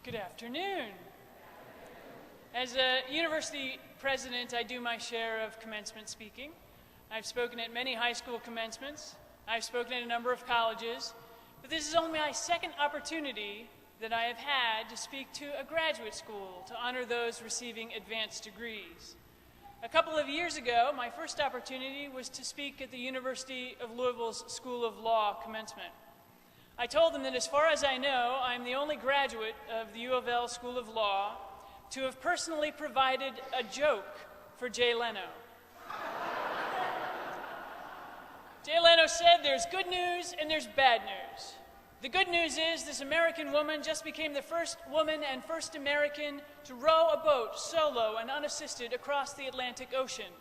Good afternoon. As a university president, I do my share of commencement speaking. I've spoken at many high school commencements. I've spoken at a number of colleges. But this is only my second opportunity that I have had to speak to a graduate school to honor those receiving advanced degrees. A couple of years ago, my first opportunity was to speak at the University of Louisville's School of Law commencement. I told them that as far as I know, I'm the only graduate of the U of L School of Law to have personally provided a joke for Jay Leno. Jay Leno said there's good news and there's bad news. The good news is this American woman just became the first woman and first American to row a boat solo and unassisted across the Atlantic Ocean.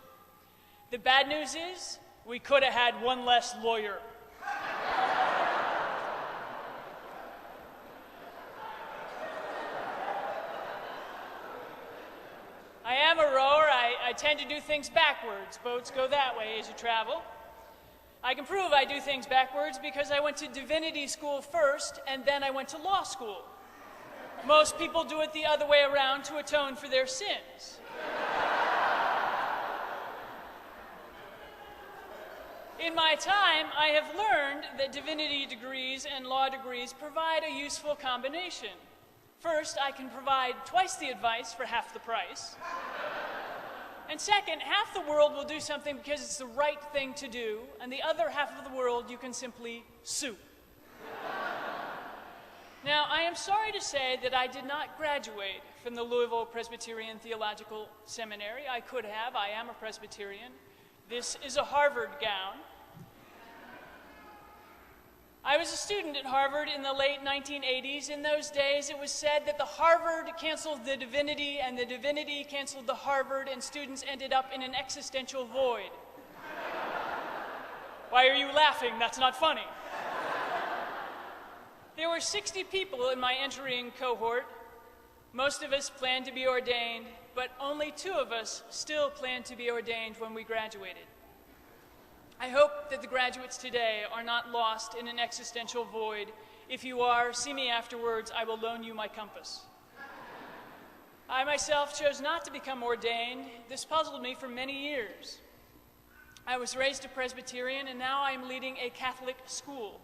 The bad news is we could have had one less lawyer. I am a rower. I tend to do things backwards. Boats go that way as you travel. I can prove I do things backwards because I went to divinity school first and then I went to law school. Most people do it the other way around to atone for their sins. In my time, I have learned that divinity degrees and law degrees provide a useful combination. First, I can provide twice the advice for half the price. And second, half the world will do something because it's the right thing to do, and the other half of the world you can simply sue. Now, I am sorry to say that I did not graduate from the Louisville Presbyterian Theological Seminary. I could have. I am a Presbyterian. This is a Harvard gown. I was a student at Harvard in the late 1980s. In those days, it was said that the Harvard canceled the divinity and the divinity canceled the Harvard, and students ended up in an existential void. Why are you laughing? That's not funny. There were 60 people in my entering cohort. Most of us planned to be ordained, but only 2 of us still planned to be ordained when we graduated. I hope that the graduates today are not lost in an existential void. If you are, see me afterwards. I will loan you my compass. I myself chose not to become ordained. This puzzled me for many years. I was raised a Presbyterian, and now I am leading a Catholic school.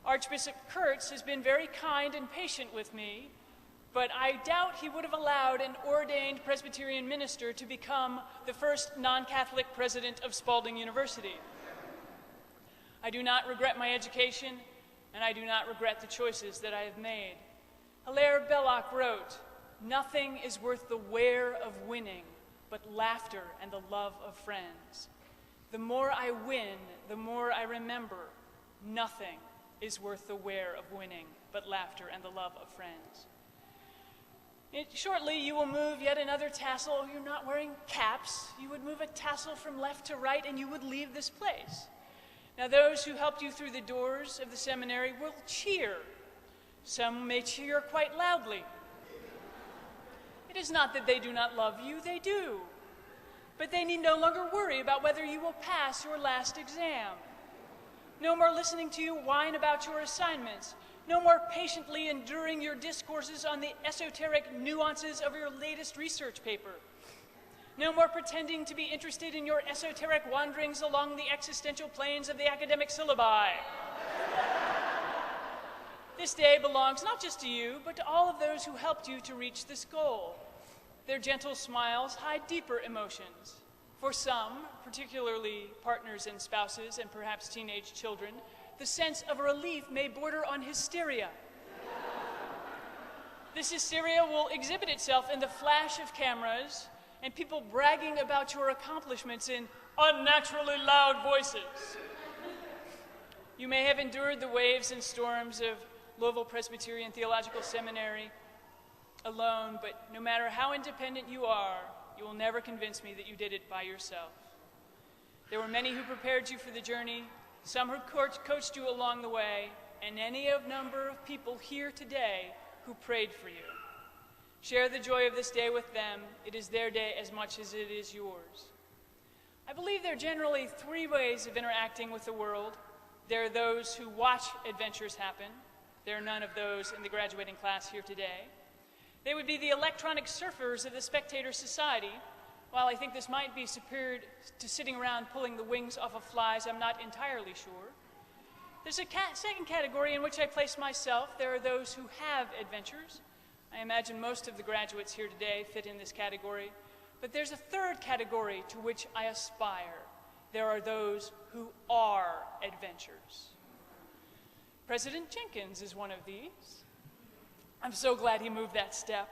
Archbishop Kurtz has been very kind and patient with me, but I doubt he would have allowed an ordained Presbyterian minister to become the first non-Catholic president of Spalding University. I do not regret my education, and I do not regret the choices that I have made. Hilaire Belloc wrote, "Nothing is worth the wear of winning, but laughter and the love of friends. The more I win, the more I remember, nothing is worth the wear of winning, but laughter and the love of friends." Shortly, you will move yet another tassel. You're not wearing caps. You would move a tassel from left to right, and you would leave this place. Now, those who helped you through the doors of the seminary will cheer. Some may cheer quite loudly. It is not that they do not love you. They do. But they need no longer worry about whether you will pass your last exam. No more listening to you whine about your assignments. No more patiently enduring your discourses on the esoteric nuances of your latest research paper. No more pretending to be interested in your esoteric wanderings along the existential planes of the academic syllabi. This day belongs not just to you, but to all of those who helped you to reach this goal. Their gentle smiles hide deeper emotions. For some, particularly partners and spouses and perhaps teenage children, the sense of relief may border on hysteria. This hysteria will exhibit itself in the flash of cameras and people bragging about your accomplishments in unnaturally loud voices. You may have endured the waves and storms of Louisville Presbyterian Theological Seminary alone, but no matter how independent you are, you will never convince me that you did it by yourself. There were many who prepared you for the journey, some who coached you along the way, and any number of people here today who prayed for you. Share the joy of this day with them. It is their day as much as it is yours. I believe there are generally 3 ways of interacting with the world. There are those who watch adventures happen. There are none of those in the graduating class here today. They would be the electronic surfers of the Spectator Society. While I think this might be superior to sitting around pulling the wings off of flies, I'm not entirely sure. There's a second category in which I place myself. There are those who have adventures. I imagine most of the graduates here today fit in this category. But there's a third category to which I aspire. There are those who are adventures. President Jenkins is one of these. I'm so glad he moved that step.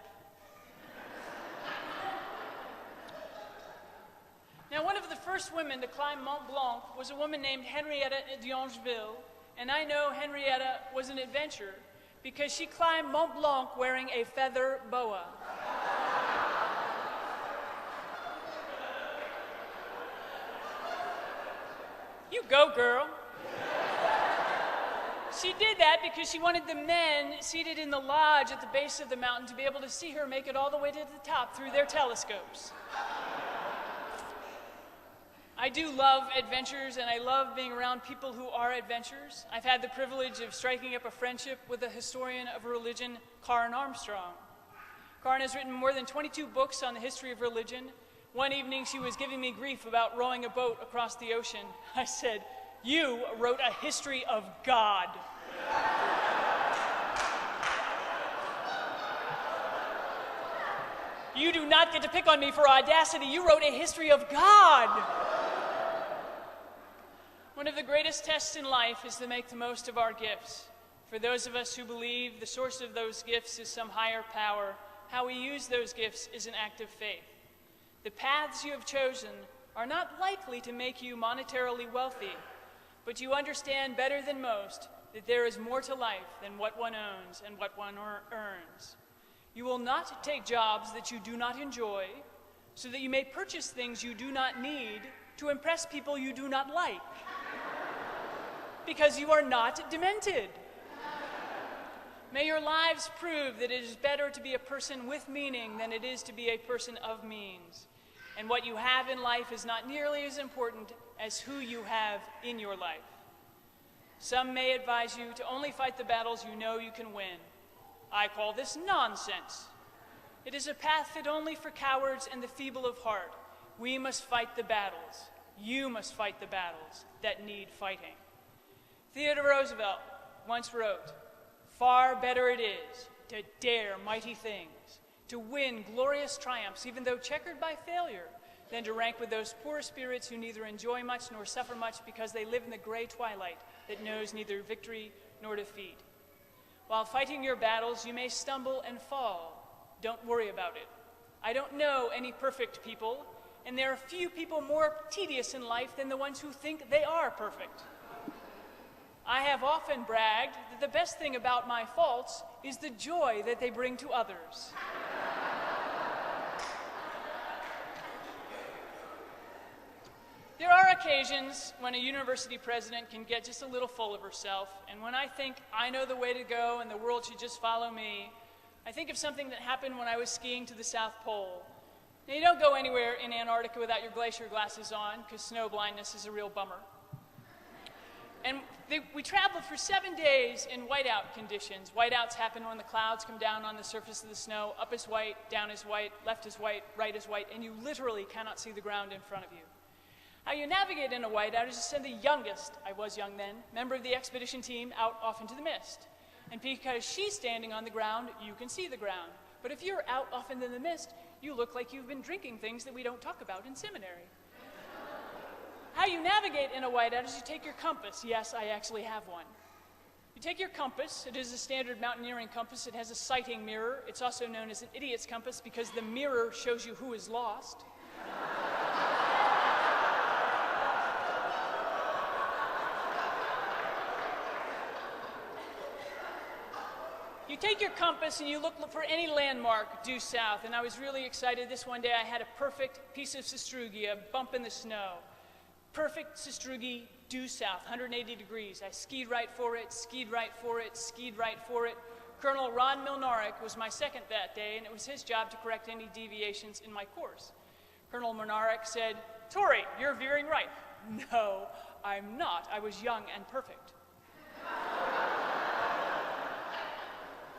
Now, one of the first women to climb Mont Blanc was a woman named Henrietta d'Angeville, and I know Henrietta was an adventure because she climbed Mont Blanc wearing a feather boa. You go, girl. She did that because she wanted the men seated in the lodge at the base of the mountain to be able to see her make it all the way to the top through their telescopes. I do love adventures, and I love being around people who are adventurers. I've had the privilege of striking up a friendship with a historian of religion, Karen Armstrong. Karen has written more than 22 books on the history of religion. One evening, she was giving me grief about rowing a boat across the ocean. I said, "You wrote a history of God." You do not get to pick on me for audacity. You wrote a history of God. One of the greatest tests in life is to make the most of our gifts. For those of us who believe the source of those gifts is some higher power, how we use those gifts is an act of faith. The paths you have chosen are not likely to make you monetarily wealthy, but you understand better than most that there is more to life than what one owns and what one earns. You will not take jobs that you do not enjoy so that you may purchase things you do not need to impress people you do not like, because you are not demented. May your lives prove that it is better to be a person with meaning than it is to be a person of means. And what you have in life is not nearly as important as who you have in your life. Some may advise you to only fight the battles you know you can win. I call this nonsense. It is a path fit only for cowards and the feeble of heart. We must fight the battles. You must fight the battles that need fighting. Theodore Roosevelt once wrote, "Far better it is to dare mighty things, to win glorious triumphs, even though checkered by failure, than to rank with those poor spirits who neither enjoy much nor suffer much because they live in the gray twilight that knows neither victory nor defeat." While fighting your battles, you may stumble and fall. Don't worry about it. I don't know any perfect people, and there are few people more tedious in life than the ones who think they are perfect. I have often bragged that the best thing about my faults is the joy that they bring to others. There are occasions when a university president can get just a little full of herself, and when I think I know the way to go and the world should just follow me, I think of something that happened when I was skiing to the South Pole. Now, you don't go anywhere in Antarctica without your glacier glasses on, because snow blindness is a real bummer. And we traveled for 7 days in whiteout conditions. Whiteouts happen when the clouds come down on the surface of the snow. Up is white, down is white, left is white, right is white, and you literally cannot see the ground in front of you. How you navigate in a whiteout is to send the youngest, I was young then, member of the expedition team out off into the mist. And because she's standing on the ground, you can see the ground. But if you're out off into the mist, you look like you've been drinking things that we don't talk about in seminary. How you navigate in a whiteout is you take your compass. Yes, I actually have one. You take your compass. It is a standard mountaineering compass. It has a sighting mirror. It's also known as an idiot's compass because the mirror shows you who is lost. You take your compass and you look for any landmark due south, and I was really excited. This one day I had a perfect piece of sastrugi, a bump in the snow. Perfect sastrugi due south, 180 degrees. I skied right for it, skied right for it, skied right for it. Colonel Ron Milnarek was my second that day, and it was his job to correct any deviations in my course. Colonel Milnarek said, "Tori, you're veering right." "No, I'm not. I was young and perfect."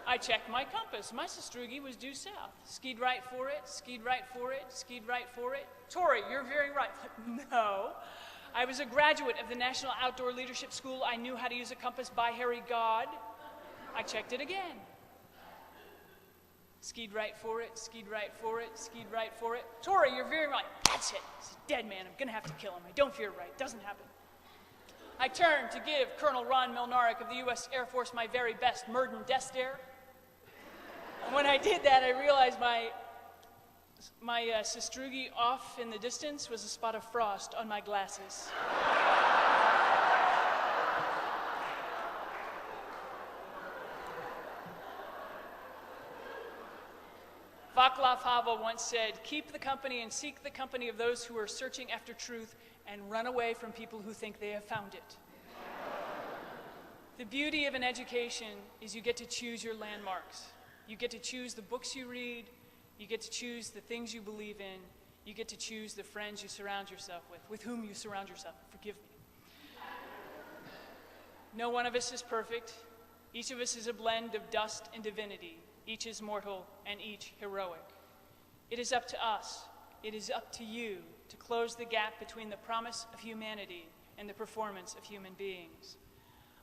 I checked my compass. My sastrugi was due south. Skied right for it, skied right for it, skied right for it. Tori, you're very right. No. I was a graduate of the National Outdoor Leadership School. I knew how to use a compass by Harry God. I checked it again. Skied right for it, skied right for it, skied right for it. Tori, you're very right. That's it. He's a dead man. I'm going to have to kill him. I don't fear right. Doesn't happen. I turned to give Colonel Ron Milnarek of the U.S. Air Force my very best Murden death stare. And when I did that, I realized my sastrugi off in the distance was a spot of frost on my glasses. Václav Havel once said, "Keep the company and seek the company of those who are searching after truth, and run away from people who think they have found it." The beauty of an education is you get to choose your landmarks. You get to choose the books you read. You get to choose the things you believe in. You get to choose the friends you surround yourself with whom you surround yourself. Forgive me. No one of us is perfect. Each of us is a blend of dust and divinity. Each is mortal and each heroic. It is up to us, it is up to you to close the gap between the promise of humanity and the performance of human beings.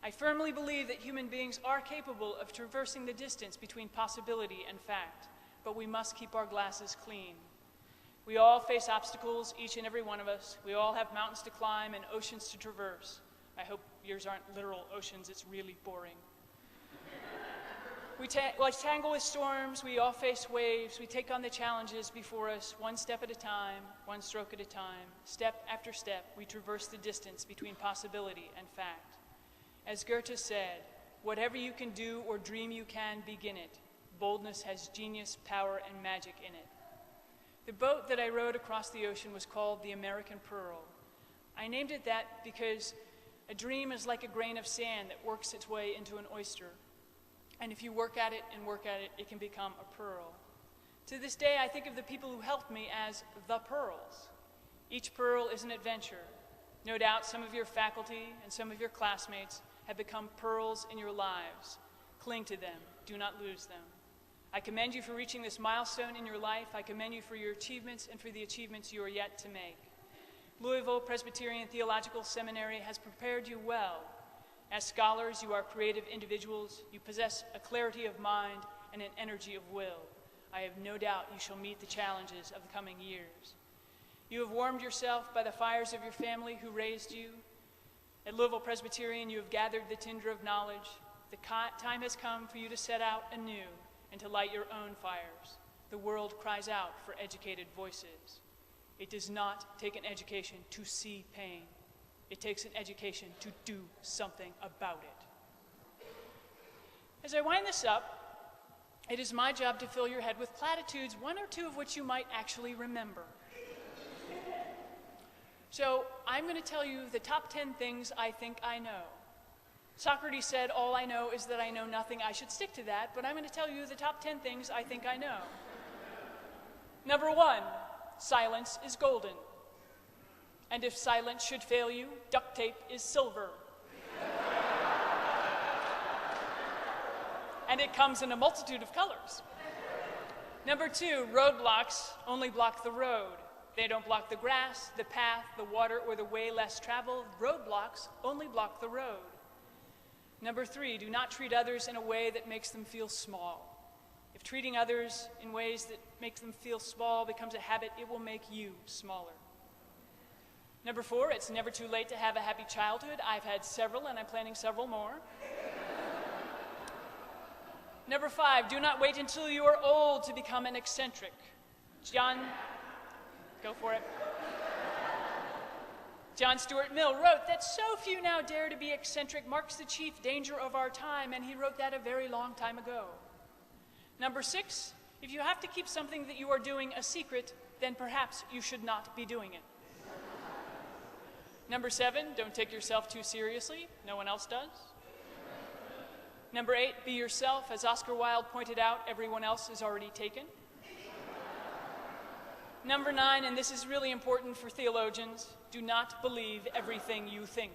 I firmly believe that human beings are capable of traversing the distance between possibility and fact, but we must keep our glasses clean. We all face obstacles, each and every one of us. We all have mountains to climb and oceans to traverse. I hope yours aren't literal oceans, it's really boring. We tangle with storms, we all face waves, we take on the challenges before us one step at a time, one stroke at a time. Step after step, we traverse the distance between possibility and fact. As Goethe said, whatever you can do or dream you can, begin it. Boldness has genius, power, and magic in it. The boat that I rowed across the ocean was called the American Pearl. I named it that because a dream is like a grain of sand that works its way into an oyster. And if you work at it and work at it, it can become a pearl. To this day, I think of the people who helped me as the pearls. Each pearl is an adventure. No doubt some of your faculty and some of your classmates have become pearls in your lives. Cling to them. Do not lose them. I commend you for reaching this milestone in your life. I commend you for your achievements and for the achievements you are yet to make. Louisville Presbyterian Theological Seminary has prepared you well. As scholars, you are creative individuals. You possess a clarity of mind and an energy of will. I have no doubt you shall meet the challenges of the coming years. You have warmed yourself by the fires of your family who raised you. At Louisville Presbyterian, you have gathered the tinder of knowledge. The time has come for you to set out anew and to light your own fires. The world cries out for educated voices. It does not take an education to see pain. It takes an education to do something about it. As I wind this up, it is my job to fill your head with platitudes, one or two of which you might actually remember. So I'm going to tell you the top 10 things I think I know. Socrates said, "All I know is that I know nothing." I should stick to that, but I'm going to tell you the top 10 things I think I know. Number 1, silence is golden. And if silence should fail you, duct tape is silver. And it comes in a multitude of colors. Number 2, roadblocks only block the road. They don't block the grass, the path, the water, or the way less traveled. Roadblocks only block the road. Number 3, do not treat others in a way that makes them feel small. If treating others in ways that make them feel small becomes a habit, it will make you smaller. Number 4, it's never too late to have a happy childhood. I've had several, and I'm planning several more. Number 5, do not wait until you are old to become an eccentric. Go for it. John Stuart Mill wrote that so few now dare to be eccentric marks the chief danger of our time, and he wrote that a very long time ago. Number 6, if you have to keep something that you are doing a secret, then perhaps you should not be doing it. Number 7, don't take yourself too seriously. No one else does. Number 8, be yourself. As Oscar Wilde pointed out, everyone else is already taken. Number 9, and this is really important for theologians, do not believe everything you think.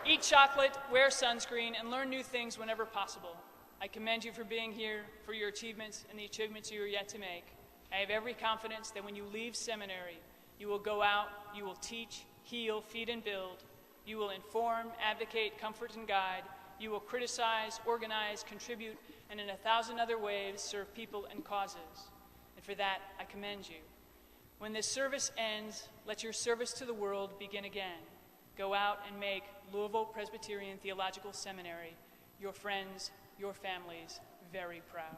Eat chocolate, wear sunscreen, and learn new things whenever possible. I commend you for being here, for your achievements, and the achievements you are yet to make. I have every confidence that when you leave seminary, you will go out, you will teach, heal, feed, and build. You will inform, advocate, comfort, and guide. You will criticize, organize, contribute, and in 1,000 other ways serve people and causes. And for that, I commend you. When this service ends, let your service to the world begin again. Go out and make Louisville Presbyterian Theological Seminary, your friends, your families, very proud.